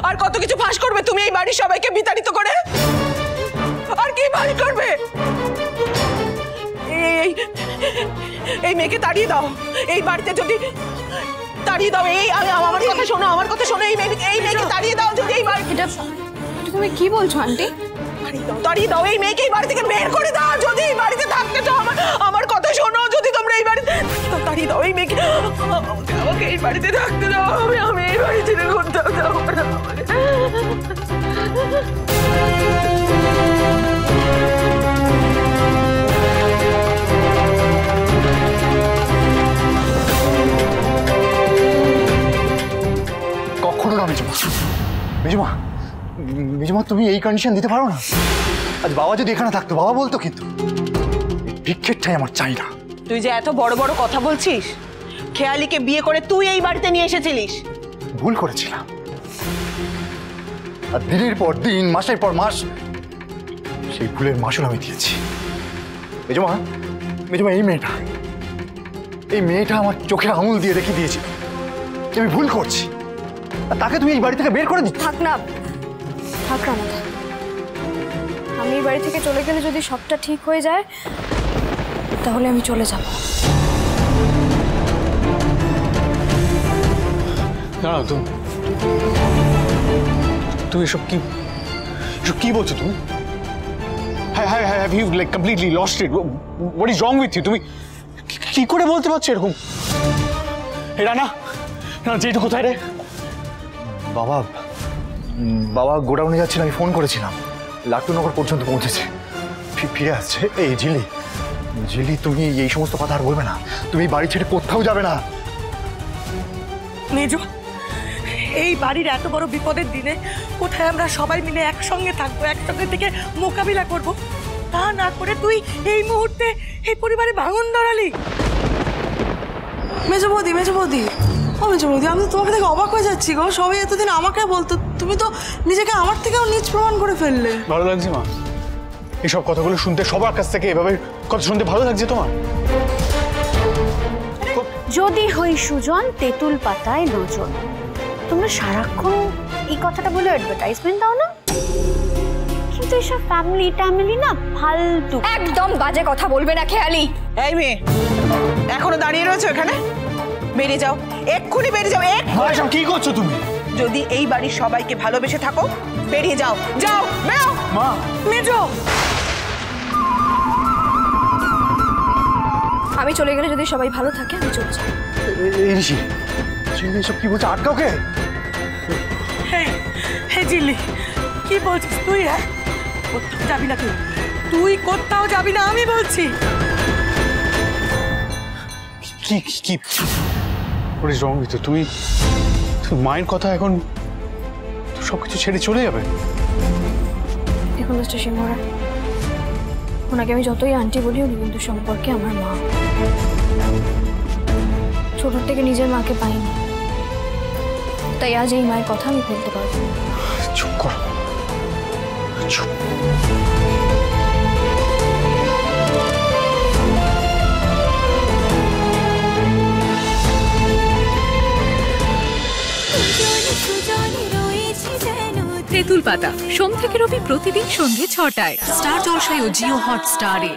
আর কত কিছু ফাঁস করবে তুমি এই বাড়ির সবাইকে বিতাড়িত করে। আর কি ফাঁস করবে? এই মেয়েকে তাড়িয়ে দাও এই বাড়িতে, যদি তাড়িয়ে দাও। আমার কথা শোনো, আমার কথা শোনো। এই মেয়েকে তাড়িয়ে দাও যদি এই বাড়ি। এটা তুমি কি বলছো আন্টি? তাড়িয়ে দাও এই মেয়েকে, এই বাড়ি থেকে বের করে দাও যদি এই বাড়িতে থাকতে চাও। আমার কথা শোনো, যদি তোমরা এই বাড়িতে তাড়িয়ে দাও এই মেয়েকে, আমাকে এই বাড়িতে থাকতে দাও। আমি এই বাড়ি ছেড়ে কোথাও যাবো না। কখনো না মেজমা, মেজমা তুমি এই কন্ডিশন দিতে পারো না। আজ বাবা যদি এখানে থাকতো বাবা বলতো, কিন্তু ভিক্ষেরটাই আমার চাই না। তুই যে এত বড় বড় কথা বলছিস, খেয়ালিকে বিয়ে করে তুই এই বাড়িতে নিয়ে এসেছিলিস। ভুল করেছিলাম, আর দিনের পর দিন মাসের পর মাস সেই ভুলের মাসুল আমি দিয়েছি। মেজমা, মেজমা এই মেয়েটা আমার চোখে আঙুল দিয়ে রেখে দিয়েছে আমি ভুল করছি, আর তাকে তুমি এই বাড়ি থেকে বের করে দিচ্ছ। থাক না, থাক না। আমি এই বাড়ি থেকে চলে গেলে যদি সবটা ঠিক হয়ে যায় তাহলে আমি চলে যাব। না তুমি এসব কি বলছো তুমি? Have you like completely lost it? What is wrong with you? তুমি কি করে বলতে পারছো এরকম? রানা যেটা কোথায় রে? বাবা গোডাউনে যাচ্ছিল, আমি ফোন করেছিলাম, লাট্টুনগর পর্যন্ত পৌঁছেছে, ফিরে আসছে। এই ঝিলি তুমি এই সমস্ত কথা আর বলবে না, তুমি বাড়ি ছেড়ে কোথাও যাবে না। মেজো, এই বাড়ির এত বড় বিপদের দিনে কোথায় আমরা সবাই মিলে একসঙ্গে থাকবো, একসঙ্গে থেকে মোকাবিলা করব, তা না করে তুই এই মুহূর্তে এই পরিবারে ভাঙন ধরালি। মেজো বৌদি, ও মেজো বৌদি, আমি তোমাকে দেখে অবাক হয়ে যাচ্ছি গো। সবাই এতদিন আমাকে বলতো, তুমি তো নিজেকে আমার থেকেও নিজ প্রমাণ করে ফেললে। ভালো লাগছে মা এসব কথাগুলো শুনতে, সবার কাছ থেকে এভাবে কথা শুনতে ভালো লাগছে তোমার? যদি হই সুজন তেঁতুল পাতায় নজন, তোমরা সারাক্ষণ এই কথাটা বলে অ্যাডভার্টাইজমেন্ট দাও না, কিন্তু এসব ফ্যামিলি না ফালতু। একদম বাজে কথা বলবে না খেয়ালি। এই মেয়ে এখনো দাঁড়িয়ে রয়েছে এখানে? বেরিয়ে যাও, এক্ষুনি বেরিয়ে যাও। এসব কি করছো তুমি? যদি এই বাড়ির সবাইকে ভালোবেসে থাকো বেরিয়ে যাও, যাও বেরো। মা, মেজো, আমি চলে গেলে যদি সবাই ভালো থাকে আমি চলে যাব। এসব কি বলছো? আটকাওকে। হে জিল্লি, কি বলছিস তুই? হ্যাঁ, কোথাও যাবি না তুই কোথাও যাবি না আমি বলছি। কি What is wrong with you? তুমি মায়ের কথা এখন সবকিছু ছেড়ে চলে যাবে? দেখুন মিস্টার সিংহরা, ওনাকে আমি যতই আন্টি বলি উনি কিন্তু সম্পর্কে আমার মা। ছোট থেকে নিজের মাকে পাইনি, তাই আজ এই মায়ের কথা আমি বলতে পারবো। চুপ কর, চুপ। তেঁতুল পাতা সোম থেকে রবি প্রতিদিন সন্ধ্যে ৬টায় স্টার জলসায় ও জিও হটস্টারে।